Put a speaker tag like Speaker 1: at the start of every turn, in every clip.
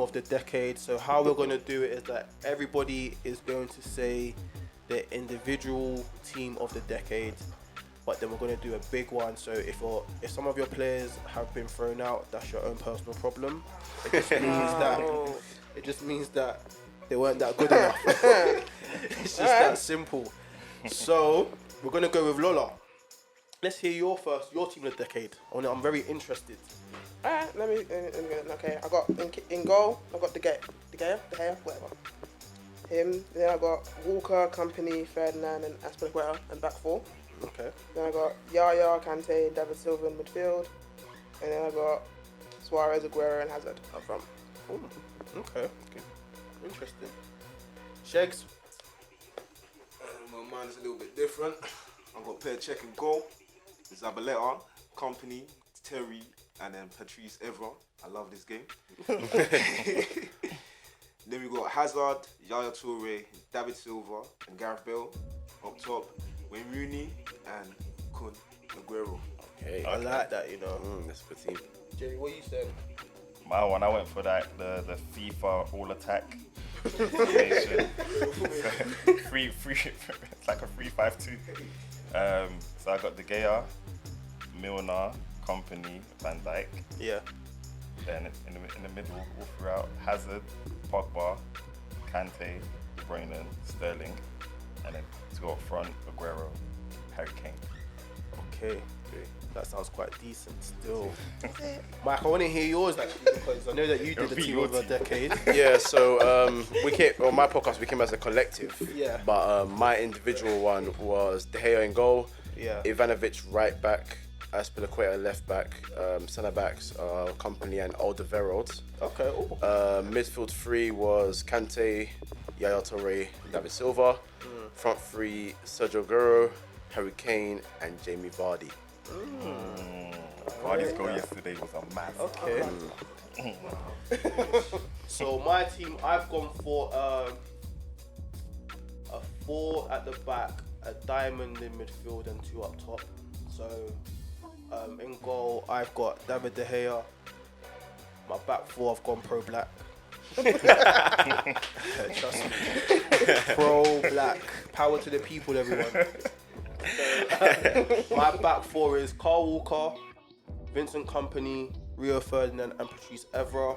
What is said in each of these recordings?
Speaker 1: of the decade. So how we're going to do it is that everybody is going to say their individual team of the decade, but then we're going to do a big one. So if some of your players have been thrown out, that's your own personal problem. It just means that they weren't that good enough. It's just that simple. So we're going to go with Lola. Let's hear your team of the decade. I'm very interested.
Speaker 2: Alright, let me okay. I got in goal, I got De Gea, whatever. Him. Then I got Walker, Company, Ferdinand, and Aspilicueta, and back four.
Speaker 1: Okay.
Speaker 2: Then I got Yaya, Kante, David Silva in midfield. And then I got Suarez, Aguero, and Hazard up front.
Speaker 1: Ooh, okay. Interesting. Shegs?
Speaker 3: Well, mine's a little bit different. I've got Pear Check and goal. Zabaleta, Company, Terry, and then Patrice Evra. I love this game. Then we got Hazard, Yaya Toure, David Silva, and Gareth Bale. Up top, Wayne Rooney and Kun Aguero.
Speaker 1: Okay. I like that,
Speaker 4: That's a good team.
Speaker 1: Jerry, what you saying?
Speaker 5: My one, I went for the FIFA all attack. Free, it's like a 3-5-2. So I got De Gea, Milner, Company, Van Dijk.
Speaker 1: Yeah.
Speaker 5: Then in the middle, all throughout, Hazard, Pogba, Kante, De Bruyne, Sterling, and then to go up front, Aguero, Harry Kane.
Speaker 1: Okay. That sounds quite decent still. Mike, I want to hear yours actually, because I know that you did the team of the decade.
Speaker 4: Yeah, so on my podcast we came as a collective.
Speaker 1: Yeah.
Speaker 4: But my individual one was De Gea in goal.
Speaker 1: Yeah.
Speaker 4: Ivanovic right back, Aspilicueta left back, centre backs Company and Alderweireld.
Speaker 1: Okay.
Speaker 4: Midfield three was Kante, Yaya Toure, David Silva. Front three, Sergio Aguero, Harry Kane, and Jamie Vardy.
Speaker 5: Vardy's goal yesterday was a mad.
Speaker 1: Okay. So my team, I've gone for a 4 at the back, a diamond in midfield, and 2 up top. So in goal, I've got David De Gea. My back 4, I've gone pro-black. Trust me. Pro-black. Power to the people, everyone. So, my back 4 is Carl Walker, Vincent Kompany, Rio Ferdinand, and Patrice Evra.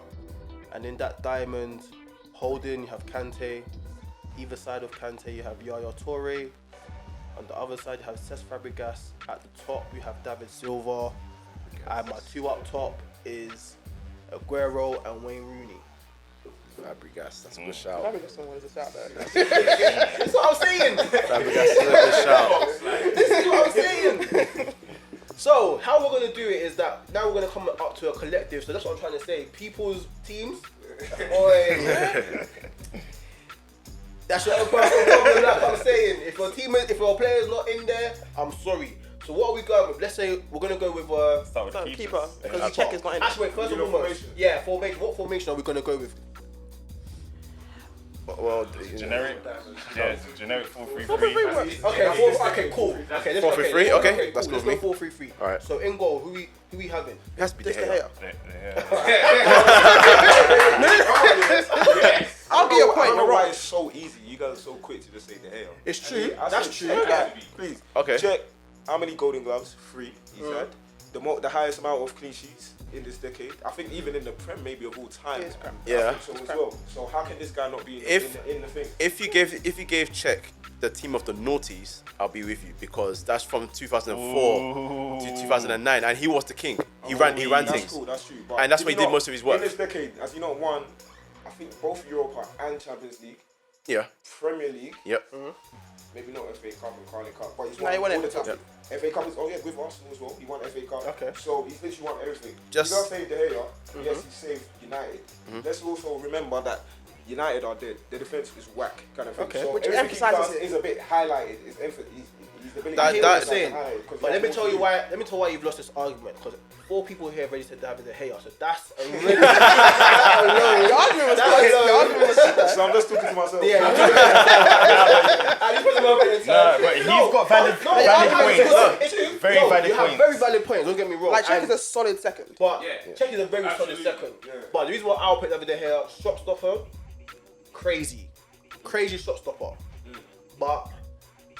Speaker 1: And in that diamond, holding, you have Kante. Either side of Kante, you have Yaya Toure. On the other side, you have Cesc Fabregas. At the top, you have David Silva. And my 2 up top is Aguero and Wayne Rooney.
Speaker 4: Fabregas, that's a good shout.
Speaker 2: Fabregas someone is a shout there.
Speaker 1: That's what I'm saying.
Speaker 4: Fabregas is a good shout.
Speaker 1: This is what I'm saying. So, how we're going to do it is that now we're going to come up to a collective. So that's what I'm trying to say. People's teams. Oi. That's your own personal problem, like I'm saying. If your player is not in there, I'm sorry. So what are we going with? Let's say we're going to go with
Speaker 5: Start with
Speaker 2: keeper, because Check is not in.
Speaker 1: Actually, wait, first and foremost. Yeah, formation. What formation are we going to go with?
Speaker 4: Well,
Speaker 5: generic 4-3-3.
Speaker 1: Okay, cool. Okay, let's
Speaker 4: 4-3-3. Okay, that's
Speaker 1: cool.
Speaker 4: good.
Speaker 1: Let's go 4-3-3.
Speaker 4: All right.
Speaker 1: So in goal, who we having?
Speaker 4: It has to be De
Speaker 2: De
Speaker 4: Gea.
Speaker 2: I'll give you a point.
Speaker 3: I don't know why it's so easy. You guys are so quick to just say De Gea.
Speaker 1: It's true.
Speaker 3: I
Speaker 1: That's
Speaker 3: said,
Speaker 1: true.
Speaker 3: Please.
Speaker 4: Okay.
Speaker 3: Check how many Golden Gloves? 3 he's had. The highest amount of clean sheets in this decade. I think even in the Prem, maybe of all time.
Speaker 4: Yeah.
Speaker 3: I think so as well. So how can this guy not be in the thing?
Speaker 4: If you gave Czech the team of the noughties, I'll be with you, because that's from 2004 to 2009, and he was the king. He ran
Speaker 3: That's
Speaker 4: things.
Speaker 3: cool, that's true. But
Speaker 4: And that's where he did most of his work.
Speaker 3: In this decade, as you know, won, I think both Europa and Champions League,
Speaker 4: Yeah.
Speaker 3: Premier League,
Speaker 4: Yep.
Speaker 3: maybe not FA Cup and Carling Cup, but he's
Speaker 2: No,
Speaker 3: won
Speaker 2: he won
Speaker 3: all the
Speaker 2: everything.
Speaker 3: time. FA Cup is with Arsenal as well. He won FA Cup.
Speaker 1: Okay.
Speaker 3: So he's literally won everything.
Speaker 4: Just-
Speaker 3: You don't say De Gea, yes, he saved United. Let's also remember that United are dead. The defense is whack, kind of thing.
Speaker 1: Okay.
Speaker 3: So
Speaker 2: Which
Speaker 3: everything he
Speaker 2: emphasises
Speaker 3: does
Speaker 2: it.
Speaker 3: is a bit highlighted. His ability.
Speaker 1: I hear what you're
Speaker 3: is
Speaker 1: saying,
Speaker 3: highlighted, 'cause
Speaker 1: but
Speaker 3: he
Speaker 1: let me
Speaker 3: has
Speaker 1: tell
Speaker 3: more
Speaker 1: you
Speaker 3: to
Speaker 1: why. Let me tell you why you've lost this argument. Because 4 people here have registered David De Gea, so that's a really.
Speaker 2: Your argument was good.
Speaker 3: So I'm just talking to myself.
Speaker 1: Yeah. At least put them over in
Speaker 5: No, but he's got valid points.
Speaker 1: It's true.
Speaker 5: very
Speaker 1: No,
Speaker 5: valid
Speaker 1: you have
Speaker 5: points.
Speaker 1: very valid points. Don't get me wrong.
Speaker 2: Like, Czech
Speaker 1: And-
Speaker 2: is a solid second.
Speaker 1: But
Speaker 6: Yeah.
Speaker 1: Czech is a very
Speaker 6: Absolutely.
Speaker 1: solid second.
Speaker 3: Yeah.
Speaker 1: But the reason why I'll pick David De Gea, shot stopper, crazy shot stopper. But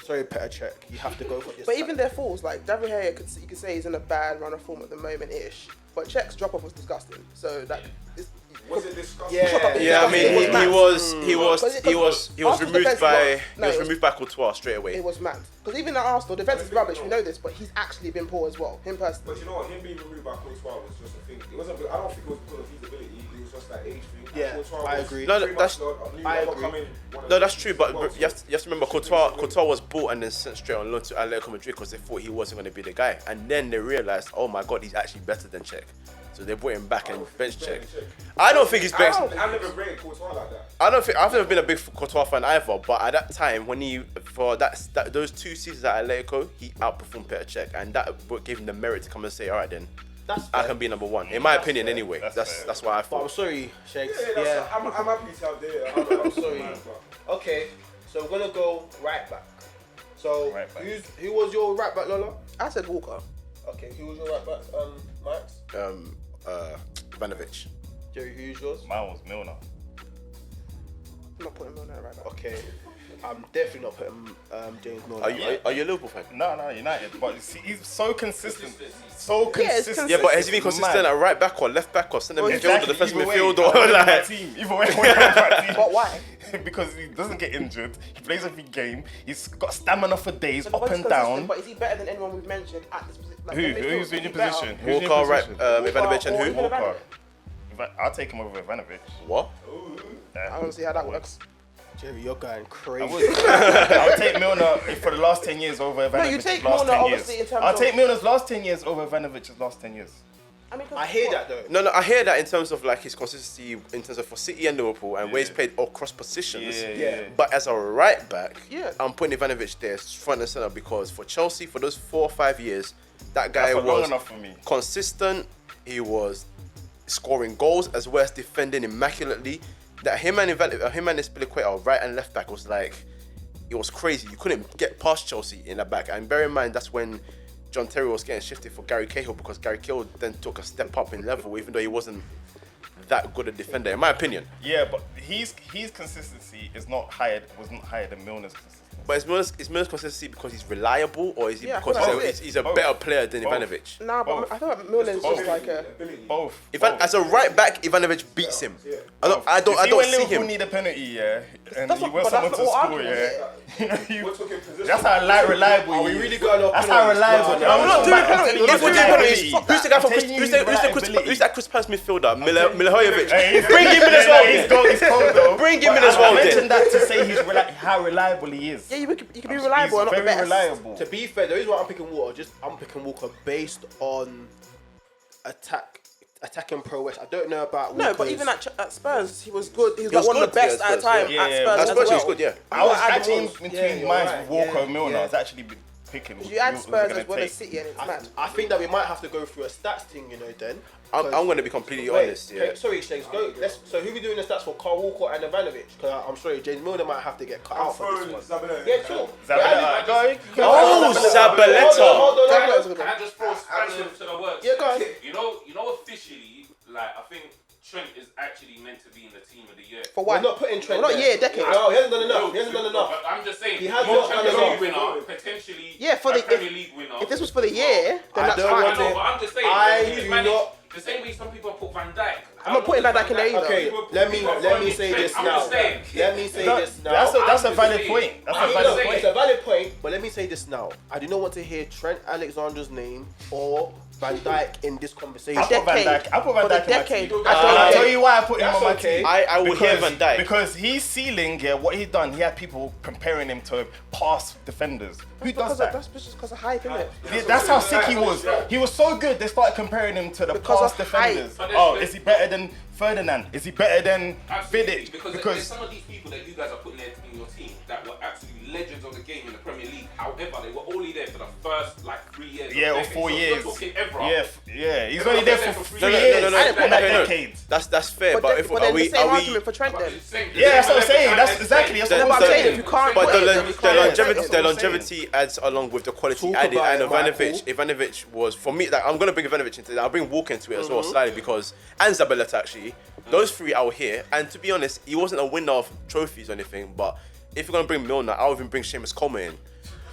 Speaker 1: sorry, Petr Cech, you have to go for this.
Speaker 2: But even their falls, like David Gea, you could say he's in a bad run of form at the moment-ish. But Czech's drop-off was disgusting. So that
Speaker 3: Was it disgusting?
Speaker 4: Yeah, I mean, he was
Speaker 2: Arsenal's
Speaker 4: removed
Speaker 2: defense
Speaker 4: by
Speaker 2: was-
Speaker 4: he was removed by Courtois straight away.
Speaker 2: it was mad. Because even at Arsenal, defense is rubbish. We know this, but he's actually been poor as well. Him personally.
Speaker 3: But you know what? Him being removed by Courtois was just a thing. It wasn't. I don't think it was because of his ability. It was just that age thing.
Speaker 1: Yeah,
Speaker 3: Courtois
Speaker 1: I
Speaker 3: was
Speaker 1: agree.
Speaker 4: No,
Speaker 3: pretty
Speaker 4: that's-
Speaker 3: much the-
Speaker 1: I
Speaker 3: never
Speaker 1: agree.
Speaker 3: come in one of
Speaker 4: No,
Speaker 3: the-
Speaker 4: that's true, but
Speaker 3: well,
Speaker 4: you have to remember Courtois was bought and then sent straight on loan to Atletico Madrid because they thought he wasn't going to be the guy, and then they realized, oh my god, he's actually better than Czech, so they brought him back and bench Czech. I don't think he's better.
Speaker 3: I never rated Courtois like that.
Speaker 4: I've never been a big Courtois fan either, but at that time when those 2 seasons at Atletico, he outperformed Petr Cech, and that gave him the merit to come and say, all right then,
Speaker 1: That's
Speaker 4: I
Speaker 1: fair.
Speaker 4: can be number one. In my opinion,
Speaker 5: fair.
Speaker 4: anyway.
Speaker 5: That's fair.
Speaker 4: That's why I
Speaker 1: But I'm
Speaker 4: thought.
Speaker 1: sorry, Shakes.
Speaker 3: Yeah,
Speaker 1: Yeah.
Speaker 3: I'm happy to have there.
Speaker 1: I'm sorry. Okay, so we're gonna go right back. So
Speaker 5: Right back.
Speaker 1: who was your right back, Lola?
Speaker 2: I said Walker.
Speaker 1: Okay, who was your right back, Max?
Speaker 4: Ivanovic.
Speaker 1: Jerry, who's yours?
Speaker 5: Mine was Milner.
Speaker 2: I'm not putting him on there right back.
Speaker 1: Okay, I'm definitely not putting James Milner.
Speaker 4: Are you a Liverpool fan?
Speaker 5: No, United. But you see, he's so consistent.
Speaker 2: Yeah, it's
Speaker 4: Yeah, but has he been consistent
Speaker 5: Mad.
Speaker 4: at right back or left back or centre midfield or
Speaker 5: Exactly,
Speaker 4: defensive
Speaker 5: either way,
Speaker 4: midfield
Speaker 5: I
Speaker 4: or
Speaker 5: want him on my
Speaker 4: like?
Speaker 5: team. Either way, I want him on my team.
Speaker 2: But why?
Speaker 5: Because he doesn't get injured. He plays every game. He's got stamina for days,
Speaker 2: So
Speaker 5: up
Speaker 2: nobody's
Speaker 5: and
Speaker 2: consistent,
Speaker 5: down.
Speaker 2: But is he better than anyone we've mentioned at this position? Like,
Speaker 5: Who?
Speaker 2: in midfield?
Speaker 5: Who's in your
Speaker 2: Is he better?
Speaker 5: position? Who's in your
Speaker 4: Walker, right?
Speaker 5: position?
Speaker 4: Ivanovic and
Speaker 2: Or
Speaker 4: who?
Speaker 2: even
Speaker 5: Walker.
Speaker 2: Ivanovic?
Speaker 5: I'll take him over Ivanovic.
Speaker 4: What?
Speaker 2: I want to see how that works.
Speaker 1: Jerry, you're going crazy.
Speaker 5: I'll take Milner for the last 10 years over Ivanovic's
Speaker 2: No, you take
Speaker 5: last
Speaker 2: Milner
Speaker 5: 10
Speaker 2: obviously
Speaker 5: years.
Speaker 2: in terms
Speaker 5: I'll
Speaker 2: of-
Speaker 5: take Milner's last 10 years over Ivanovic's last 10 years.
Speaker 2: I mean,
Speaker 1: I hear that though.
Speaker 4: No, I hear that in terms of like his consistency in terms of for City and Liverpool and where he's played across positions.
Speaker 5: Yeah.
Speaker 4: But as a right back,
Speaker 2: Yeah.
Speaker 4: I'm putting Ivanovic there front and center because for Chelsea for those 4 or 5 years, that guy
Speaker 5: That's not long
Speaker 4: was
Speaker 5: enough for me.
Speaker 4: consistent. He was scoring goals as well as defending immaculately. That him and Spilicueta, right and left back, was like, it was crazy. You couldn't get past Chelsea in the back. And bear in mind, that's when John Terry was getting shifted for Gary Cahill because Gary Cahill then took a step up in level, even though he wasn't that good a defender, in my opinion.
Speaker 5: Yeah, but his consistency was not higher than Milner's consistency.
Speaker 4: But is Milner's consistency because he's reliable, or is he
Speaker 2: Yeah, I
Speaker 4: because
Speaker 2: feel like
Speaker 4: he's a
Speaker 5: both.
Speaker 4: better player than
Speaker 5: Both.
Speaker 4: Ivanovic?
Speaker 2: Nah, but
Speaker 5: Both.
Speaker 2: I feel like Milner's
Speaker 5: Both.
Speaker 2: just like a.
Speaker 5: Both.
Speaker 4: As a right back, Ivanovic beats him. I don't
Speaker 5: You see
Speaker 4: see
Speaker 5: when Liverpool
Speaker 4: him.
Speaker 5: need a penalty, yeah, and
Speaker 2: That's
Speaker 5: you
Speaker 2: not-
Speaker 5: want
Speaker 2: but
Speaker 5: someone
Speaker 2: that's
Speaker 5: to
Speaker 2: not what
Speaker 5: score,
Speaker 2: argument,
Speaker 5: yeah. That's how reliable
Speaker 1: Are we
Speaker 5: he is.
Speaker 1: really going off
Speaker 5: That's how
Speaker 1: penalties?
Speaker 5: reliable.
Speaker 1: No,
Speaker 2: we're not doing penalties.
Speaker 4: If we're doing penalties,
Speaker 2: Fuck
Speaker 4: who's the guy
Speaker 5: I'm
Speaker 4: from
Speaker 5: telling you,
Speaker 4: who's that Chris Palace midfielder? Milivojevic.
Speaker 5: Hey,
Speaker 4: Bring him in as well.
Speaker 5: He's cold though.
Speaker 4: Bring him in
Speaker 5: But
Speaker 4: as well
Speaker 5: I
Speaker 4: then.
Speaker 5: mentioned that to say how reliable he is.
Speaker 2: Yeah, you can be reliable and not the
Speaker 5: He's very
Speaker 2: best.
Speaker 5: reliable.
Speaker 1: To be fair, the reason why I'm picking Walker, I'm picking Walker based on attacking prowess. I don't know about
Speaker 2: No,
Speaker 1: Walker's.
Speaker 2: but even at Spurs, he was good. He was
Speaker 4: He was
Speaker 2: like one of the
Speaker 4: good,
Speaker 2: best
Speaker 4: yeah,
Speaker 2: at a
Speaker 4: Spurs,
Speaker 2: time
Speaker 5: yeah.
Speaker 2: at
Speaker 5: Yeah,
Speaker 2: Spurs
Speaker 4: That's
Speaker 2: as
Speaker 4: Spurs, he
Speaker 2: well.
Speaker 4: was good, yeah.
Speaker 5: I was
Speaker 2: Adam
Speaker 5: actually
Speaker 2: Walsh.
Speaker 5: between
Speaker 1: you're
Speaker 5: mine
Speaker 1: right.
Speaker 5: Walker
Speaker 1: Yeah,
Speaker 5: and Milner.
Speaker 1: yeah.
Speaker 5: I was actually picking.
Speaker 2: You add
Speaker 5: who was
Speaker 2: Spurs
Speaker 5: gonna
Speaker 2: as well as
Speaker 5: take.
Speaker 2: City, and it's mad.
Speaker 1: I think that we might have to go through a stats thing, then.
Speaker 4: I'm going to be completely
Speaker 1: Wait,
Speaker 4: honest. Yeah.
Speaker 1: okay, sorry, Shakes. Go. So who we doing the stats for? Carl Walker and Ivanovic? Because I'm sorry, James Milner might have to get cut out for this one. Yeah, sure.
Speaker 5: Zabaleta.
Speaker 4: Oh, Zabaleta.
Speaker 1: Hold on.
Speaker 2: Zabaleta's a good
Speaker 6: Can
Speaker 2: one.
Speaker 6: I just throw expansion to the works?
Speaker 1: Yeah, go ahead.
Speaker 6: You know, officially, like I think Trent is actually meant to be in the team of the year.
Speaker 2: For what?
Speaker 1: We're not putting Trent
Speaker 2: Well, not
Speaker 1: there.
Speaker 2: year, decade.
Speaker 1: No, he hasn't done enough. He hasn't done enough.
Speaker 6: But I'm just saying,
Speaker 1: He has
Speaker 6: more
Speaker 1: not done
Speaker 6: Champions
Speaker 1: enough.
Speaker 6: League winner, potentially
Speaker 2: Yeah, for
Speaker 6: a
Speaker 2: the-
Speaker 6: Premier League winner.
Speaker 2: If this was for the year, then
Speaker 1: I
Speaker 2: that's
Speaker 1: don't
Speaker 6: I
Speaker 1: want
Speaker 2: fine.
Speaker 6: know, but I'm just saying,
Speaker 1: I
Speaker 6: he's
Speaker 1: do
Speaker 6: managed
Speaker 1: not-
Speaker 6: the same way some people put Van Dijk.
Speaker 2: I'm not putting Van Dijk in there either.
Speaker 1: Okay, let me say this
Speaker 6: I'm
Speaker 1: now.
Speaker 6: just saying.
Speaker 1: Let me say this now.
Speaker 5: That's a
Speaker 6: I'm
Speaker 5: valid
Speaker 6: just
Speaker 5: point.
Speaker 6: saying.
Speaker 5: That's
Speaker 6: I'm
Speaker 5: a
Speaker 6: just
Speaker 5: valid
Speaker 6: saying.
Speaker 5: point.
Speaker 1: It's a valid point, but let me say this now. I do not want to hear Trent Alexander's name or Van Dijk in this conversation.
Speaker 5: I put Van
Speaker 2: Decade.
Speaker 5: Dijk. I put Van
Speaker 2: For the
Speaker 5: Dijk in my
Speaker 2: decade.
Speaker 5: team.
Speaker 2: That's
Speaker 5: I'll
Speaker 2: okay.
Speaker 5: tell you why I put him
Speaker 1: That's
Speaker 5: on my
Speaker 1: okay.
Speaker 5: team.
Speaker 4: I will hear Van Dijk.
Speaker 5: Because his ceiling, yeah, what he done, he had people comparing him to past defenders. Who does that?
Speaker 2: That's just because of hype, isn't it?
Speaker 5: Yeah, that's how sick he was. He was so good, they started comparing him to the
Speaker 2: Because
Speaker 5: past
Speaker 2: of hype.
Speaker 5: defenders.
Speaker 6: But
Speaker 5: Oh,
Speaker 6: there's-
Speaker 5: is he better than Ferdinand? Is he better than
Speaker 6: Absolutely,
Speaker 5: Vidic?
Speaker 6: because there's some of these people that you guys are putting in your team that were absolute legends of the game in the Premier League. However, they were only there for the first like 3 years.
Speaker 5: Yeah, or
Speaker 6: decade.
Speaker 5: 4
Speaker 6: So
Speaker 5: years.
Speaker 6: You're talking Evra.
Speaker 5: Yeah. He's only there for 3
Speaker 4: No,
Speaker 5: years.
Speaker 4: no.
Speaker 5: In that decade.
Speaker 4: That's fair, but if
Speaker 2: then
Speaker 4: are
Speaker 2: the
Speaker 4: we
Speaker 2: same
Speaker 4: are we?
Speaker 2: argument for Trent then.
Speaker 5: Yeah, that's what I'm saying. That's exactly. That's
Speaker 2: No,
Speaker 5: what
Speaker 2: but
Speaker 5: I'm
Speaker 2: I'm saying
Speaker 5: saying.
Speaker 2: if you can't
Speaker 4: But
Speaker 2: put it, then you can't.
Speaker 4: the longevity adds along with the quality
Speaker 1: Talk
Speaker 4: added.
Speaker 1: about
Speaker 4: And
Speaker 1: it,
Speaker 4: Ivanovic was for me. Like, I'm gonna bring Ivanovic into that. I'll bring Walker into it as well slightly because and Zabaleta actually. Those three out here. And to be honest, he wasn't a winner of trophies or anything. But if you're gonna bring Milner, I'll even bring Seamus Coleman in.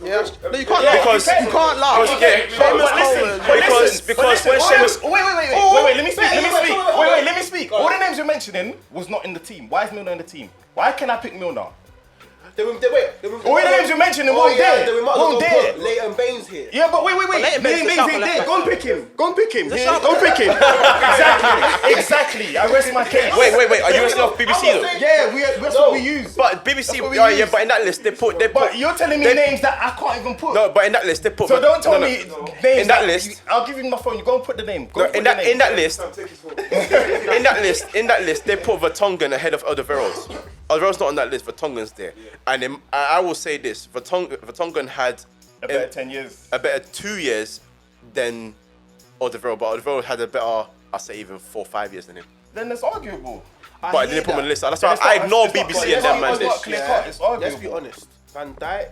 Speaker 2: Yeah. No, you can't
Speaker 4: Because-
Speaker 2: lie. You can't lie.
Speaker 4: Okay, because when Seamus
Speaker 5: Wait, let me speak. All the names you're mentioning was not in the team. Why is Milner in the team? Why can I pick Milner?
Speaker 1: Wait.
Speaker 5: All the names you're mentioning weren't there.
Speaker 1: Then we might as
Speaker 5: Weren't
Speaker 1: well
Speaker 5: there.
Speaker 1: put Leighton Baines here.
Speaker 5: Yeah, but wait.
Speaker 2: Leighton Baines
Speaker 5: Leighton
Speaker 2: is
Speaker 5: Baines
Speaker 2: a
Speaker 5: ain't
Speaker 2: sharp
Speaker 5: there.
Speaker 2: left
Speaker 5: Go and
Speaker 2: back.
Speaker 5: pick him. Go and pick him.
Speaker 2: sharp
Speaker 5: Go and pick him. Exactly. I rest my case.
Speaker 4: Wait. Are you listening off BBC though?
Speaker 5: Yeah, that's what we use.
Speaker 4: But BBC,
Speaker 5: That's what we
Speaker 4: yeah,
Speaker 5: use.
Speaker 4: but in that list they put.
Speaker 5: But you're telling me
Speaker 4: they-
Speaker 5: names that I can't even put.
Speaker 4: No, but in that list they put.
Speaker 5: So don't tell
Speaker 4: no.
Speaker 5: me names.
Speaker 4: In that list-
Speaker 5: I'll give you my phone. You go and put the name. Go
Speaker 4: No,
Speaker 5: and put
Speaker 4: in
Speaker 5: the
Speaker 4: that
Speaker 5: name.
Speaker 4: in that list, in that list, they put Vertonghen ahead of Alderweireld's. Alderweireld's not on that list. Vertonghen's there, and then, I will say this: Vertonghen had
Speaker 5: A better 10 years.
Speaker 4: a better 2 years than Alderweireld, but Alderweireld had a better, I'll say, even 4 or 5 years than him.
Speaker 5: Then it's arguable.
Speaker 4: But I didn't put him on the list. That's why I ignore BBC and them, man.
Speaker 5: It's not clear cut. It's arguable.
Speaker 1: Let's be honest. Van Dijk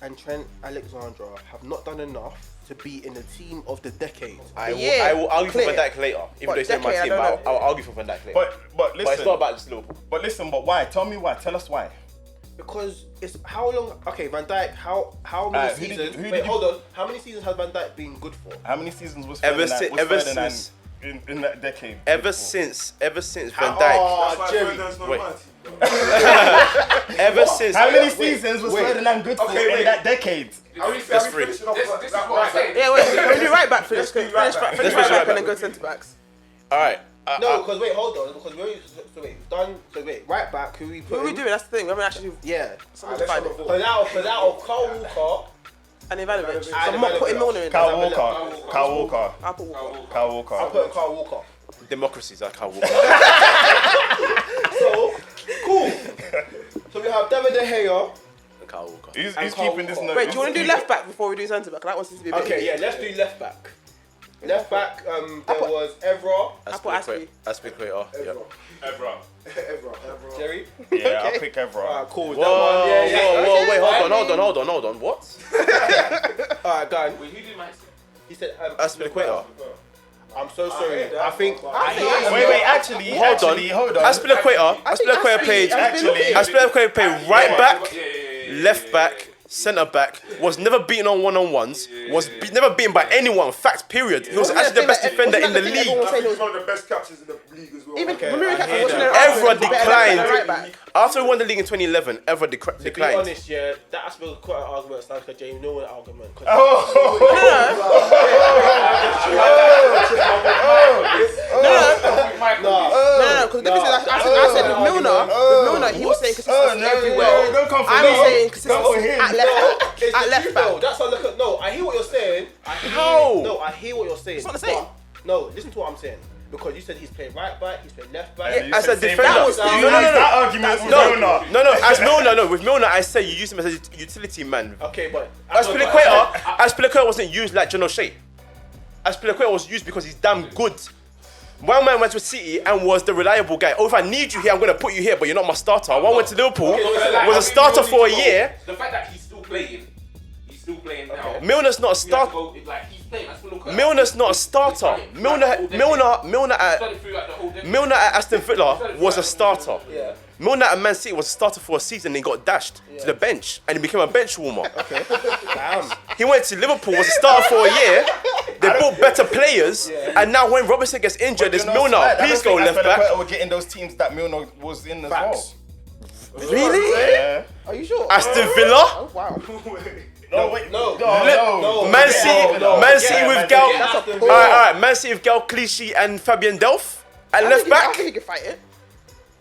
Speaker 1: and Trent Alexander have not done enough to be in the team of the decade.
Speaker 4: I
Speaker 2: Yeah,
Speaker 4: will argue for
Speaker 2: clear.
Speaker 4: Van Dijk later, even
Speaker 2: But
Speaker 4: though he's in my
Speaker 2: decade, I
Speaker 4: team.
Speaker 2: don't
Speaker 4: But I'll argue for Van Dijk later.
Speaker 5: But
Speaker 4: But
Speaker 5: listen.
Speaker 4: it's not about just Liverpool.
Speaker 5: But listen. But why? Tell me why. Tell us why.
Speaker 1: Because it's how long? Okay, Van Dijk. How many
Speaker 5: who did
Speaker 1: seasons?
Speaker 5: you- who
Speaker 1: wait,
Speaker 5: did you-
Speaker 1: hold on. How many seasons has Van Dijk been good for?
Speaker 5: How many seasons was
Speaker 4: Ever
Speaker 5: Ferdinand,
Speaker 4: si-
Speaker 5: was
Speaker 4: ever
Speaker 5: Ferdinand
Speaker 4: since-
Speaker 5: in that decade?
Speaker 4: Ever since Van Dijk,
Speaker 1: Oh, Jerry.
Speaker 4: wait. Ever since.
Speaker 5: How many seasons was
Speaker 1: wait.
Speaker 5: Ferdinand good for in that decade?
Speaker 4: That's three.
Speaker 6: This is what I'm saying.
Speaker 2: Yeah, wait. Can we do right back for this? Finish right back and then go centre backs.
Speaker 4: All right.
Speaker 1: No, because wait, hold on. Because we've done. So wait, right back. Who we put?
Speaker 2: What are we
Speaker 1: in?
Speaker 2: doing? That's the thing. We haven't actually.
Speaker 1: Yeah.
Speaker 2: Someone to find it.
Speaker 1: For now, Carl Walker.
Speaker 2: And Ivanovic. So
Speaker 1: And
Speaker 2: I'm not putting Milner in.
Speaker 5: Kyle
Speaker 2: I'll
Speaker 5: Walker.
Speaker 2: put Walker.
Speaker 5: Kyle Walker.
Speaker 1: I'm putting Carl Walker.
Speaker 4: Democracies, I can't walk.
Speaker 1: So cool. So we have David De Gea.
Speaker 4: Kyle Walker.
Speaker 5: He's
Speaker 1: And
Speaker 5: keeping this
Speaker 1: Kyle
Speaker 5: note.
Speaker 2: Wait, do you want to do left back before we do centre back? That one seems to be a bit.
Speaker 1: Okay, yeah. Let's do left back. Left back. There was Evra.
Speaker 2: I put Aspie.
Speaker 4: Aspilicueta. Yeah.
Speaker 6: Evra.
Speaker 1: Jerry.
Speaker 5: Yeah, I'll pick Evra.
Speaker 1: Alright, cool. That
Speaker 4: Whoa,
Speaker 1: one. Yeah.
Speaker 4: whoa, wait, hold on. What?
Speaker 1: Alright, go on.
Speaker 6: Wait, who did mine?
Speaker 1: He said
Speaker 4: Aspilicueta.
Speaker 1: I'm so sorry. I think.
Speaker 5: Wait, actually, hold on.
Speaker 4: Aspilicueta played. Aspilicueta played right back, left back, centre back. Was never beaten on one-on-ones. Was never beaten by anyone. Fact. Period. He was actually the best defender in the league.
Speaker 3: He's one of the best captains in the league as well.
Speaker 2: Even
Speaker 1: Okay,
Speaker 2: Mourinho
Speaker 1: I hear
Speaker 2: wasn't
Speaker 1: that.
Speaker 2: an
Speaker 4: Evra
Speaker 2: argument, better than
Speaker 4: declined.
Speaker 2: right back.
Speaker 4: After we won the league in 2011, Evra
Speaker 1: To be
Speaker 4: declined.
Speaker 1: honest, yeah, that Aspilicueta argument sounds like a James Nolan argument.
Speaker 2: No, because the difference is I said with Milner, he was saying consistency everywhere.
Speaker 5: Don't come for
Speaker 2: I
Speaker 5: me.
Speaker 2: was saying
Speaker 5: Come for
Speaker 2: consistency
Speaker 5: him.
Speaker 2: at left
Speaker 1: It's
Speaker 2: at
Speaker 1: the
Speaker 2: left
Speaker 1: truth,
Speaker 2: back.
Speaker 1: though. That's how I look at. No, I hear what you're saying.
Speaker 4: How?
Speaker 1: No, I hear what you're saying.
Speaker 2: It's not the same.
Speaker 1: but- No, listen to what I'm saying. Because you said he's playing right back, he's playing left back.
Speaker 5: Yeah,
Speaker 4: As a defender.
Speaker 5: That argument was Milner.
Speaker 4: No. As Milner, no. With Milner, I say you use him as a utility man.
Speaker 1: Okay, but
Speaker 4: Aspilicueta wasn't used like John O'Shea. Aspilicueta was used because he's damn good. One man went to City and was the reliable guy. Oh, if I need you here, I'm going to put you here, but you're not my starter. One went to Liverpool, was a starter for a year.
Speaker 6: The fact that he's still playing now.
Speaker 4: Milner's not a
Speaker 6: We have to
Speaker 4: starter.
Speaker 6: go, like, he's playing. That's what look at.
Speaker 4: Milner's not a starter. Milner at Aston Villa was a starter.
Speaker 1: Yeah.
Speaker 4: Milner at Man City was a starter for a season and he got dashed to the bench and he became a bench warmer.
Speaker 1: Damn.
Speaker 4: He went to Liverpool, was a starter for a year. They bought better players, and now when Robertson gets injured, it's Milner. Please go left back.
Speaker 5: We're getting those teams that Milner was in as
Speaker 1: Facts.
Speaker 5: well.
Speaker 4: Really?
Speaker 5: Yeah.
Speaker 2: Are you sure?
Speaker 4: Aston Villa,
Speaker 2: Oh, wow.
Speaker 5: No, wait.
Speaker 1: No.
Speaker 4: Man City with Gal.
Speaker 1: That's a
Speaker 4: All right. Man City with Gal Clichy and Fabian Delph at left
Speaker 2: I
Speaker 4: back.
Speaker 2: think he can fight it.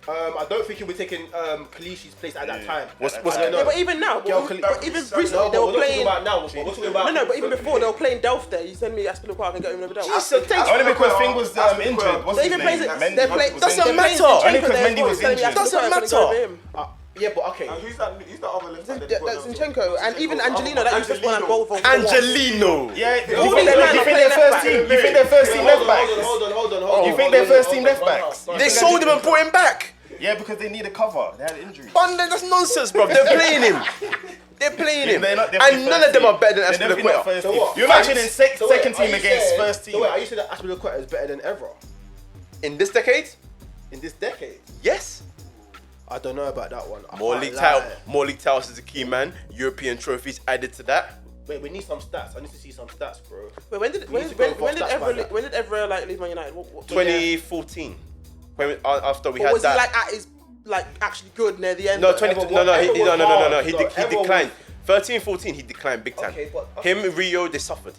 Speaker 1: I don't think he'll be taking Kalishi's place at that time.
Speaker 4: What's
Speaker 2: Yeah, but even now, but even recently they were playing.
Speaker 1: About now. We're talking about.
Speaker 2: No, but even before they were playing Delph there. You send me Aspilicueta and get him over Delph.
Speaker 5: Only because Fing was injured. What's
Speaker 2: They
Speaker 5: his
Speaker 2: even
Speaker 5: name?
Speaker 2: plays it.
Speaker 5: Mendy
Speaker 2: They're playing.
Speaker 5: was
Speaker 4: Doesn't
Speaker 5: injured.
Speaker 4: matter.
Speaker 5: Only because Mendy was injured.
Speaker 4: Doesn't matter.
Speaker 1: Yeah, but okay.
Speaker 3: And who's that other left back?
Speaker 2: That's Zinchenko, and even Angelino, that you just won a goal for.
Speaker 4: Angelino.
Speaker 5: Yeah,
Speaker 2: All
Speaker 5: you
Speaker 2: these
Speaker 5: think
Speaker 2: men are
Speaker 5: they're
Speaker 2: playing
Speaker 5: first
Speaker 2: left
Speaker 5: team?
Speaker 2: back.
Speaker 5: You think they're first team left backs?
Speaker 1: Hold on.
Speaker 5: You think they're first team left backs?
Speaker 4: They sold him and brought him back.
Speaker 5: Yeah, because they need a cover. They had injuries.
Speaker 4: But that's nonsense, bro. They're playing him. They're playing him.
Speaker 5: They're not definitely
Speaker 4: And none
Speaker 5: first
Speaker 4: of them
Speaker 5: team.
Speaker 4: are better than
Speaker 5: They're definitely not
Speaker 4: Aspilicueta.
Speaker 5: first
Speaker 1: So
Speaker 5: team.
Speaker 1: what?
Speaker 5: You're mentioning
Speaker 1: So wait,
Speaker 5: second
Speaker 1: are
Speaker 5: team
Speaker 1: you
Speaker 5: against
Speaker 1: saying-
Speaker 5: first team.
Speaker 1: So wait, are you saying that Aspilicueta is better than Evra
Speaker 4: In this decade?
Speaker 1: in this decade?
Speaker 4: Yes.
Speaker 1: I don't know about that one. I
Speaker 4: More
Speaker 1: can't
Speaker 4: league
Speaker 1: lie.
Speaker 4: title. More league titles is the key man. European trophies added to that.
Speaker 1: Wait, we need some stats. I need to see some stats, bro.
Speaker 2: Wait, when did
Speaker 1: We need to go for stats by that.
Speaker 2: Evra like leave Man United? What
Speaker 4: 2014. After we
Speaker 2: Or
Speaker 4: had
Speaker 2: was he
Speaker 4: that.
Speaker 2: like at his like actually good near the end?
Speaker 4: No,
Speaker 2: of-
Speaker 4: 20.
Speaker 1: Ever
Speaker 4: No,
Speaker 1: was-
Speaker 4: no,
Speaker 1: ever
Speaker 4: he
Speaker 1: was hard.
Speaker 4: He
Speaker 1: No, ever
Speaker 4: declined.
Speaker 1: was-
Speaker 4: 13, 14, he declined big time.
Speaker 1: Okay, but-
Speaker 4: Him, Rio, they suffered.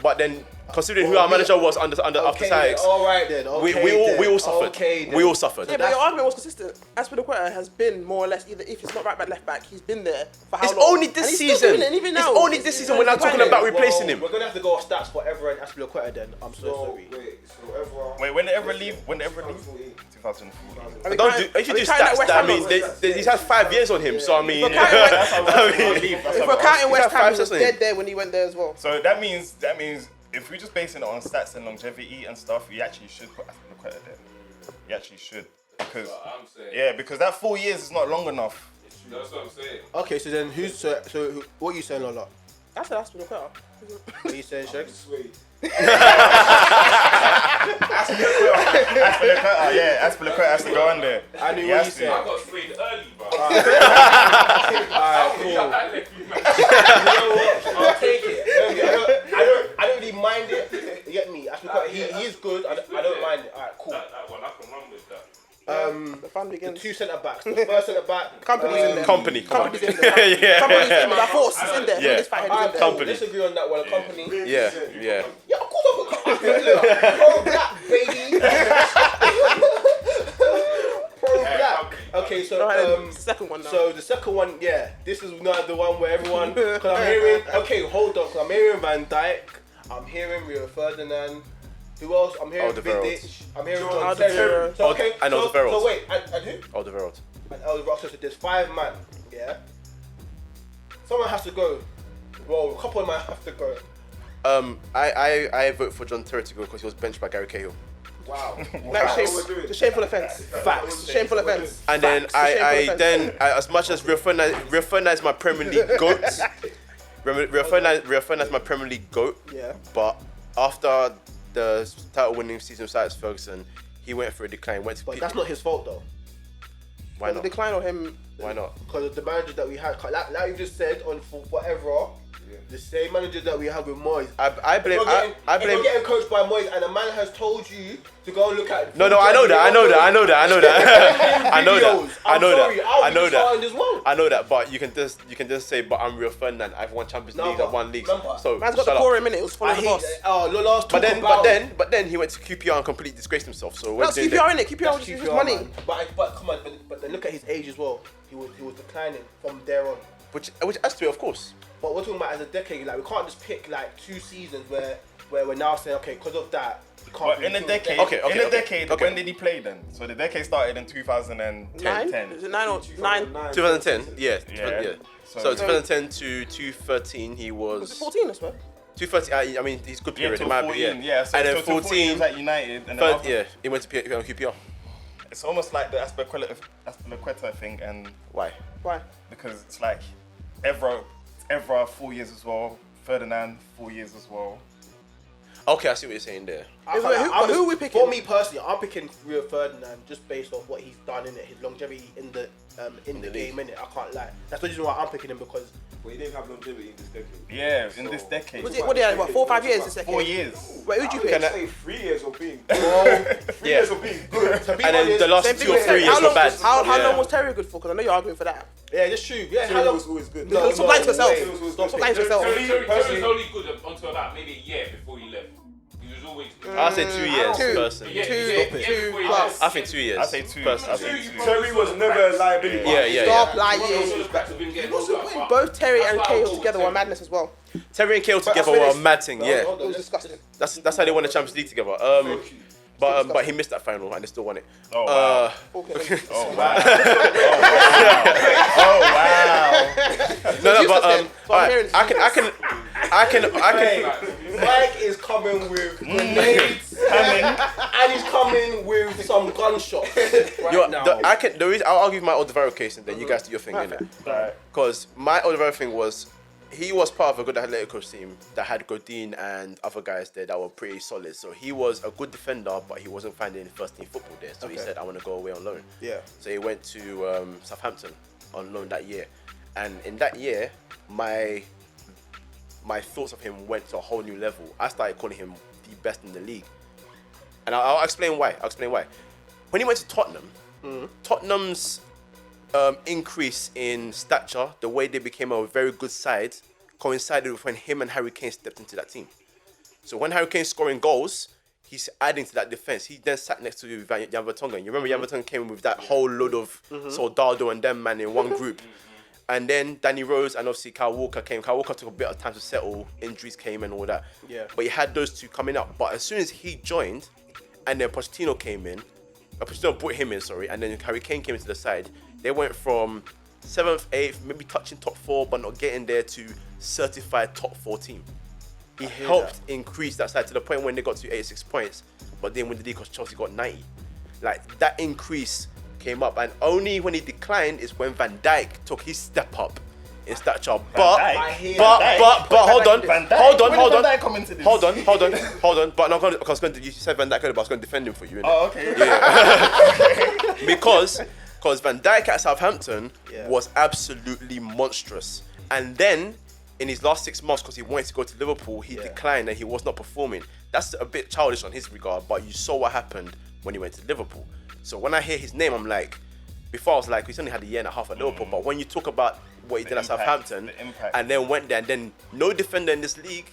Speaker 4: But then, considering who our manager was under after
Speaker 1: Okay,
Speaker 4: Sykes,
Speaker 1: all right then.
Speaker 4: we all suffered.
Speaker 1: Okay, then.
Speaker 4: We all suffered.
Speaker 2: Yeah, but your argument was consistent. Aspilicueta has been more or less either if it's not right back, left back, he's been there for how
Speaker 4: It's
Speaker 2: long?
Speaker 4: only
Speaker 2: And
Speaker 4: this
Speaker 2: he's still
Speaker 4: season.
Speaker 2: doing it, and even
Speaker 4: It's
Speaker 2: now,
Speaker 4: only this season we're not talking
Speaker 2: playing.
Speaker 4: about replacing him.
Speaker 1: We're gonna have to go off stats for Evra and Aspilicueta then. I'm so sorry.
Speaker 5: Wait, when did Evra leave? 2014.
Speaker 2: Are we
Speaker 4: Don't
Speaker 2: counting-
Speaker 4: do, if you
Speaker 2: are
Speaker 4: do
Speaker 2: we counting
Speaker 4: stats,
Speaker 2: West
Speaker 4: that
Speaker 2: Ham
Speaker 4: means
Speaker 2: loss?
Speaker 4: he's had 5 years on him. So I mean,
Speaker 2: If we're counting West-
Speaker 4: I mean,
Speaker 2: if we're counting West Ham, he was
Speaker 4: That's what I'm
Speaker 2: dead there when he went there as well.
Speaker 5: So that means if we're just basing it on stats and longevity and stuff, you actually should put Aspilicueta there. You actually should because
Speaker 6: I'm saying.
Speaker 5: because that 4 years is not long enough.
Speaker 6: That's what I'm saying.
Speaker 1: Okay, so then what are you saying, Lola?
Speaker 2: I said Aspilicueta.
Speaker 1: What are you saying, Shex?
Speaker 5: Aspilicueta has to go on there.
Speaker 1: I knew
Speaker 5: He
Speaker 1: what
Speaker 5: has
Speaker 1: you
Speaker 5: to.
Speaker 1: said.
Speaker 6: I got sprayed early, bro.
Speaker 1: Alright, cool. You know what? I'll take it. I don't really mind it. You get me? Aspilicueta, he is good. I don't mind it. Alright, cool.
Speaker 6: That one, I can run with that.
Speaker 2: The fun
Speaker 1: The
Speaker 2: begins.
Speaker 1: 2 centre backs. The first centre back.
Speaker 2: Company's in there.
Speaker 4: company.
Speaker 2: Company's in there.
Speaker 4: Yeah.
Speaker 2: Company's in there. That force is in there.
Speaker 4: Yeah.
Speaker 2: This fight is in
Speaker 1: Alright,
Speaker 2: there.
Speaker 1: cool.
Speaker 4: Company.
Speaker 1: Let's agree on that one. A company.
Speaker 4: Yeah.
Speaker 1: Yeah, of course I'll put pro black, baby. Pro black. Okay, so
Speaker 2: Alright, second one now.
Speaker 1: So the second one, yeah, this is not the one where everyone. Cause I'm hearing. Okay, hold on. Cause I'm hearing Van Dijk. I'm hearing Rio Ferdinand. Who else? I'm hearing
Speaker 4: Alderweireld.
Speaker 1: Vidic. I'm hearing John
Speaker 2: Alderweireld.
Speaker 1: Terry. So okay,
Speaker 4: And
Speaker 1: so
Speaker 4: Alderweireld.
Speaker 1: wait, and who?
Speaker 4: Alderweireld.
Speaker 1: And Alderweireld. So there's 5 man. Yeah. Someone has to go. Well, a couple of them have to go.
Speaker 4: I vote for John Terry to go because he was benched by Gary Cahill.
Speaker 1: Wow.
Speaker 2: That's it's a shameful offence.
Speaker 1: Facts.
Speaker 2: Shameful offence.
Speaker 4: And then
Speaker 2: Facts. It's a shameful offence.
Speaker 4: as much as Rio Ferdinand is my Premier League goat, Rio Ferdinand is my Premier League goat.
Speaker 1: Yeah.
Speaker 4: But after the title-winning season of Sykes Ferguson, he went for a decline. Went to
Speaker 1: But that's not his fault though.
Speaker 4: Why
Speaker 2: The
Speaker 4: not?
Speaker 2: decline of him.
Speaker 4: Why not?
Speaker 1: Because of the manager that we had, like you just said, on for forever, the same manager that we had with Moyes.
Speaker 4: I blame.
Speaker 1: If
Speaker 4: I
Speaker 1: you're
Speaker 4: blame.
Speaker 1: getting coached by Moyes and a man has told you to go and look at.
Speaker 4: No, I know that. I know that. I know that. But you can just say, but I'm Rio Ferdinand. I've won Champions League. I've won leagues. So
Speaker 2: Man's got
Speaker 4: shut
Speaker 2: the
Speaker 4: up.
Speaker 2: core in minutes. Follow
Speaker 1: I
Speaker 2: the
Speaker 1: hate.
Speaker 2: boss.
Speaker 1: Oh, Lola's
Speaker 4: But
Speaker 1: talk
Speaker 4: then,
Speaker 1: about.
Speaker 4: but then he went to QPR and completely disgraced himself. So
Speaker 2: That's
Speaker 4: doing
Speaker 2: QPR in it. QPR was
Speaker 1: That's
Speaker 2: just
Speaker 1: QPR,
Speaker 2: money.
Speaker 1: man. But come on, but then look at his age as well. He was declining from there on.
Speaker 4: which adds to it, of course.
Speaker 1: But we're talking about as a decade. Like we can't just pick like 2 seasons where we're now saying okay, because of that. You can't
Speaker 5: But in a
Speaker 1: do
Speaker 5: decade,
Speaker 4: Okay.
Speaker 5: when did he play then? So the decade started in 2010.
Speaker 2: 9? Is it 9 or 9?
Speaker 4: 2010, yeah.
Speaker 5: Yeah.
Speaker 4: So 2010 to 2013, he
Speaker 2: Was
Speaker 4: was
Speaker 2: it 14 as well?
Speaker 4: 2013. I mean, he's good
Speaker 5: Yeah,
Speaker 4: period.
Speaker 5: till
Speaker 4: it might
Speaker 5: 14,
Speaker 4: be,
Speaker 5: yeah. So
Speaker 4: and then
Speaker 5: till 14 he
Speaker 4: 14,
Speaker 5: was at United, and then after,
Speaker 4: yeah, he went to QPR.
Speaker 5: it's almost like the Aspilicueta thing, and
Speaker 4: Why?
Speaker 2: Why?
Speaker 5: because it's like Evra 4 years as well, Ferdinand 4 years as well.
Speaker 4: Okay, I see what you're saying there.
Speaker 2: Who are we picking?
Speaker 1: For me personally, I'm picking Rio Ferdinand just based on what he's done in it, his longevity in the game in it. I can't lie. That's the reason why I'm picking him because
Speaker 3: But he didn't have longevity in this decade.
Speaker 5: Yeah, in this decade.
Speaker 2: Was it, what did he have, what, 4 or 5 years this decade?
Speaker 5: 4 years.
Speaker 2: Wait, who'd you
Speaker 3: I would
Speaker 2: pick?
Speaker 3: say 3 years of being
Speaker 1: yeah.
Speaker 3: 3 years of being good.
Speaker 1: To be
Speaker 4: And then
Speaker 1: honest,
Speaker 4: the last
Speaker 2: Same
Speaker 4: 2
Speaker 2: thing
Speaker 4: or
Speaker 2: with
Speaker 4: 3
Speaker 2: Terry.
Speaker 4: years were bad.
Speaker 2: How
Speaker 4: Yeah.
Speaker 2: long was Terry good for? Because I know you're arguing for that.
Speaker 1: yeah, that's true. Yeah,
Speaker 3: Terry was always good.
Speaker 1: No,
Speaker 2: Stop lying to yourself.
Speaker 1: way.
Speaker 2: Stop lying to yourself.
Speaker 6: Terry
Speaker 3: personally-
Speaker 6: was only good until about maybe a year before he left. He was always good.
Speaker 4: I'll say 2 years,
Speaker 2: Two.
Speaker 4: personally.
Speaker 6: Yeah,
Speaker 2: Two,
Speaker 6: yeah,
Speaker 2: two
Speaker 6: yeah, before he
Speaker 2: plus.
Speaker 6: left.
Speaker 4: I think 2 years.
Speaker 5: I say 2.
Speaker 4: Personally.
Speaker 5: I say 2.
Speaker 3: Terry was never a liability.
Speaker 4: Yeah.
Speaker 2: Stop
Speaker 6: He was also
Speaker 2: lying.
Speaker 6: the fact of him getting older, but
Speaker 2: Both Terry
Speaker 6: that's
Speaker 2: and
Speaker 6: why I
Speaker 2: Cahill
Speaker 6: go with
Speaker 2: together were
Speaker 6: Terry.
Speaker 2: madness as well.
Speaker 4: Terry and Cahill
Speaker 3: But
Speaker 4: together
Speaker 3: I
Speaker 4: were a
Speaker 3: finished-
Speaker 4: mad thing, yeah.
Speaker 1: Hold
Speaker 2: It
Speaker 1: on,
Speaker 2: was disgusting.
Speaker 4: That's how they won the Champions League together. But he missed that final and they still won it.
Speaker 5: Oh wow.
Speaker 2: Okay.
Speaker 5: Oh wow. Oh wow.
Speaker 4: No, but
Speaker 2: So I'm hearing-
Speaker 4: I can.
Speaker 1: Mike is coming with grenades and he's coming with some gunshots right now.
Speaker 4: I'll argue my Alderweireld case and then you guys do your thing, innit?
Speaker 5: Right.
Speaker 4: Because my Alderweireld thing was, he was part of a good Atletico team that had Godin and other guys there that were pretty solid. So he was a good defender, but he wasn't finding any first team football there. So he said, I want to go away on loan.
Speaker 1: Yeah.
Speaker 4: So he went to Southampton on loan that year. And in that year, my thoughts of him went to a whole new level. I started calling him the best in the league. And I'll explain why. When he went to Tottenham, Tottenham's increase in stature, the way they became a very good side, coincided with when him and Harry Kane stepped into that team. So when Harry Kane's scoring goals, he's adding to that defense. He then sat next to Jan Vertonghen. You remember Jan Vertonghen came with that whole load of Soldado and them man in one group. And then Danny Rose and obviously Kyle Walker came. Kyle Walker took a bit of time to settle. Injuries came and all that.
Speaker 1: Yeah.
Speaker 4: But he had those two coming up. But as soon as he joined, and then Pochettino came in, Pochettino brought him in, and then Harry Kane came into the side, they went from 7th, 8th, maybe touching top 4, but not getting there, to certified top 4 team. He helped increase that side to the point when they got to 86 points, but then when the league because Chelsea got 90. Like, that increase came up, and only when he declined is when Van Dijk took his step up in stature. But hold on. But no, I was going to. You said Van Dijk, but I was going to defend him for you. Innit?
Speaker 5: Oh, okay.
Speaker 4: Yeah. because Van Dijk at Southampton was absolutely monstrous, and then in his last 6 months, because he wanted to go to Liverpool, he declined and he was not performing. That's a bit childish on his regard, but you saw what happened when he went to Liverpool. So when I hear his name, I'm like, before I was like, he's only had a year and a half at Liverpool, but when you talk about what he did at Southampton, and then went there, and then no defender in this league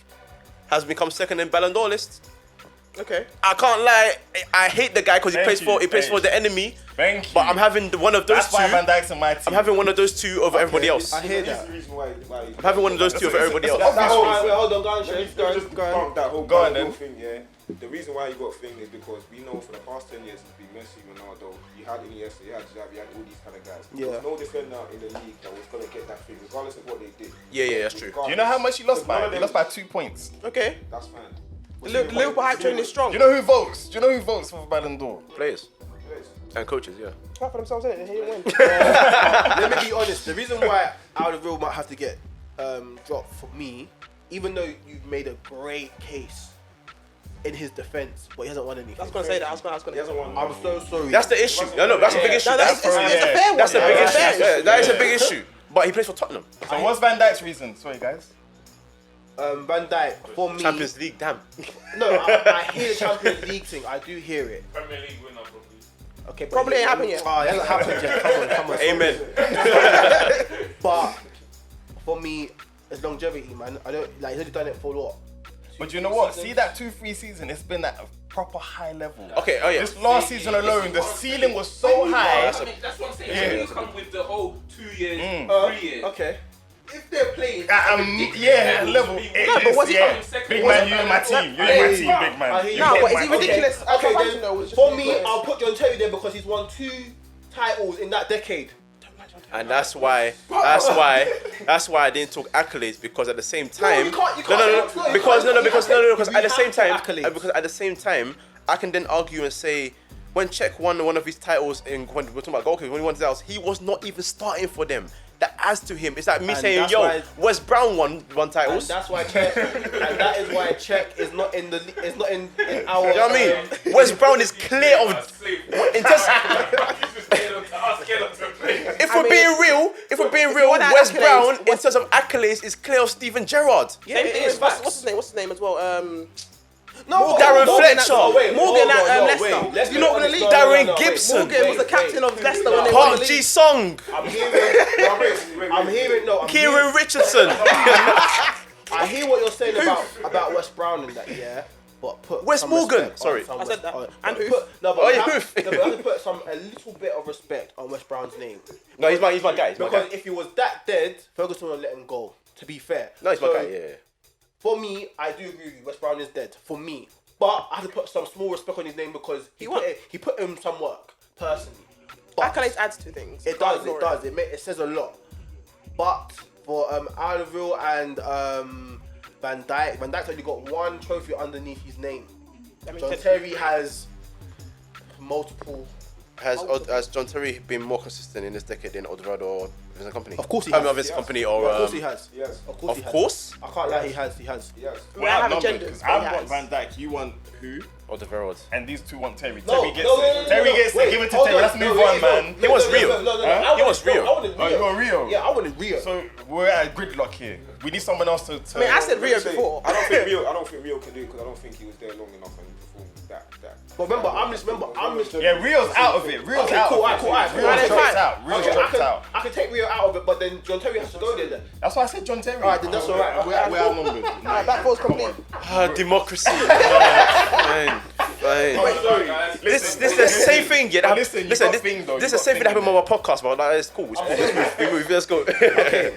Speaker 4: has become second in Ballon d'Or list.
Speaker 2: Okay.
Speaker 4: I can't lie, I hate the guy because he plays for the enemy.
Speaker 5: Thank you.
Speaker 4: But I'm having one of those
Speaker 5: That's why
Speaker 4: two.
Speaker 5: Van Dijk's in my team.
Speaker 4: I'm having one of those two over everybody else.
Speaker 1: I hear that.
Speaker 3: The reason why
Speaker 4: I'm having one of those two over everybody else.
Speaker 1: Hold on, go on, Shane.
Speaker 3: that whole
Speaker 5: Go on, then.
Speaker 3: thing, yeah. The reason why you got a thing is because we know for the past 10 years it's been Messi, Ronaldo, you had Iniesta, you had Xavi, you had all these kind of guys.
Speaker 1: Yeah.
Speaker 3: There's no defender in the league that was gonna get that thing, regardless of what they did.
Speaker 4: Yeah, that's true.
Speaker 5: Do you know how much he lost by? He lost by 2 points.
Speaker 2: Okay.
Speaker 3: That's fine.
Speaker 2: The Liverpool hype train is strong.
Speaker 5: Do you know who votes? Do you know who votes for Ballon d'Or?
Speaker 4: Players and coaches, yeah.
Speaker 2: Clap for themselves, innit? They hate it win.
Speaker 1: Let me be honest. The reason why Alderweireld might have to get dropped for me, even though you've made a great case in his defense, but he hasn't won anything.
Speaker 2: I was gonna say that. I was gonna.
Speaker 3: He hasn't won.
Speaker 1: I'm so sorry.
Speaker 4: That's the issue. No, that's a big issue.
Speaker 2: No, it's a fair one.
Speaker 4: That's a big
Speaker 2: It's
Speaker 4: issue.
Speaker 2: fair.
Speaker 4: Yeah, that is a big issue. But he plays for Tottenham.
Speaker 5: So what's Van Dijk's reason? Sorry, guys.
Speaker 1: Van Dijk for me.
Speaker 4: Champions League, damn.
Speaker 1: No, I hear the Champions League thing. I do hear it.
Speaker 6: Premier League winner, probably.
Speaker 1: Okay, but
Speaker 2: Probably ain't happened yet.
Speaker 1: Oh, it hasn't happened yet. Come on.
Speaker 4: Amen.
Speaker 1: But for me, it's longevity, man. I don't like. He's only done it for what?
Speaker 5: But you know what? See that 2-3 season, it's been at a proper high level.
Speaker 4: Okay, oh yeah.
Speaker 5: This last season alone, the ceiling was so high.
Speaker 6: That's what I'm saying.
Speaker 5: Yeah.
Speaker 6: When you come with the whole 2 years, 3 years.
Speaker 1: Okay.
Speaker 6: If they're playing,
Speaker 5: Yeah, level.
Speaker 2: but what's he
Speaker 6: coming
Speaker 5: Big man, you're in my team. You're in my team, big
Speaker 1: I
Speaker 5: man.
Speaker 1: hear you.
Speaker 2: No,
Speaker 5: You
Speaker 2: but
Speaker 5: get
Speaker 2: is he
Speaker 5: my-
Speaker 2: ridiculous?
Speaker 1: Okay,
Speaker 2: Southampton, though,
Speaker 1: then
Speaker 2: was just
Speaker 1: for
Speaker 2: really
Speaker 1: me,
Speaker 2: good.
Speaker 1: I'll put John Terry there because he's won 2 titles in that decade.
Speaker 4: And that's why I didn't talk accolades, because at the same time,
Speaker 1: you can't
Speaker 4: because at the same time,
Speaker 1: accolades.
Speaker 4: because at the same time, I can then argue and say, when Czech won one of his titles when we're talking about goalkeepers, when he won his titles, he was not even starting for them. That adds to him. It's like me
Speaker 1: And
Speaker 4: saying,
Speaker 1: that's
Speaker 4: yo,
Speaker 1: why-
Speaker 4: West Brown won
Speaker 1: And
Speaker 4: titles.
Speaker 1: that's why Czech, and that is why Czech is not in the, is not in our.
Speaker 4: You know what I mean? West Brown is clear of. In terms, if we're being real,
Speaker 2: what
Speaker 4: West
Speaker 2: accolades-
Speaker 4: Brown in terms of accolades is clear of Steven Gerrard.
Speaker 2: Yeah, it is. What's his name? What's his name as well?
Speaker 4: Darren Fletcher.
Speaker 2: Morgan at Leicester.
Speaker 1: You're not gonna leave.
Speaker 4: Darren Gibson.
Speaker 2: Morgan was the captain of Leicester when they won the
Speaker 4: Park
Speaker 2: league.
Speaker 4: Ji Song.
Speaker 1: I'm hearing. No,
Speaker 4: Kieran Richardson.
Speaker 1: I hear what you're saying about West Brown in that, yeah. But put
Speaker 4: Wes
Speaker 1: some
Speaker 4: Morgan,
Speaker 1: respect
Speaker 4: sorry.
Speaker 1: on some
Speaker 2: I said that.
Speaker 1: respect-
Speaker 2: And
Speaker 1: but
Speaker 2: Hoof.
Speaker 1: put- No, but
Speaker 4: Oh,
Speaker 1: we
Speaker 4: yeah,
Speaker 1: have-
Speaker 4: Hoof.
Speaker 1: no, but we have to put a little bit of respect on West Brown's name.
Speaker 4: No, he's my guy. He's my
Speaker 1: Because
Speaker 4: guy.
Speaker 1: if he was that dead, Ferguson would let him go. To be fair.
Speaker 4: No, he's my
Speaker 1: So,
Speaker 4: guy. Yeah.
Speaker 1: For me, I do agree with you. West Brown is dead. For me. But I had to put some small respect on his name because he put in some work personally. But
Speaker 2: Accolades adds to things.
Speaker 1: it does. It says a lot. But for Alderweireld and Van Dijk's only got one trophy underneath his name. John Terry has multiple.
Speaker 4: Has John Terry been more consistent in this decade than Alderweireld or Vincent Company?
Speaker 1: Of course he has.
Speaker 4: Vincent Company or...
Speaker 1: Of course he has.
Speaker 3: Yes.
Speaker 1: Of course.
Speaker 4: Of course?
Speaker 1: I can't lie. He has.
Speaker 3: Yes.
Speaker 2: I have agendas.
Speaker 5: Because I want Van Dijk, you want who?
Speaker 4: Alderweireld.
Speaker 5: And these two want Terry.
Speaker 1: No,
Speaker 5: Terry gets
Speaker 1: no,
Speaker 5: it.
Speaker 1: no, no,
Speaker 5: Terry
Speaker 1: no,
Speaker 5: gets
Speaker 1: wait,
Speaker 5: it. Give it to
Speaker 1: hold
Speaker 5: Terry.
Speaker 1: on,
Speaker 5: Let's move
Speaker 1: no,
Speaker 5: on, man.
Speaker 4: He wants Rio.
Speaker 1: No,
Speaker 4: He wants Rio.
Speaker 1: I wanted Rio.
Speaker 5: Oh, you want Rio?
Speaker 1: Yeah, I wanted Rio.
Speaker 5: So we're at a gridlock here. We need someone else to.
Speaker 2: I mean, I said Rio before.
Speaker 3: I don't think Rio can do it because I don't think he was there long enough and performed that.
Speaker 1: But remember, I'm just.
Speaker 5: Yeah, Rio's out of it. Rio's out.
Speaker 1: Cool,
Speaker 5: of it.
Speaker 1: alright.
Speaker 5: Rio's dropped
Speaker 2: fine.
Speaker 5: out. Rio's
Speaker 1: Okay,
Speaker 5: dropped out.
Speaker 1: I can take Rio out of it, but then John Terry has to go there then.
Speaker 5: That's why I said John Terry.
Speaker 1: Alright, then that's alright.
Speaker 5: We're outnumbered.
Speaker 2: Alright, back four's complete.
Speaker 4: Democracy. Fine.
Speaker 6: Sorry, guys.
Speaker 4: This is the same thing, yeah.
Speaker 5: Listen, you got thing, though.
Speaker 4: This is
Speaker 5: You
Speaker 4: the same thing that
Speaker 5: got
Speaker 4: happened on my podcast, but like, it's cool. We move. Let's go.
Speaker 1: Okay.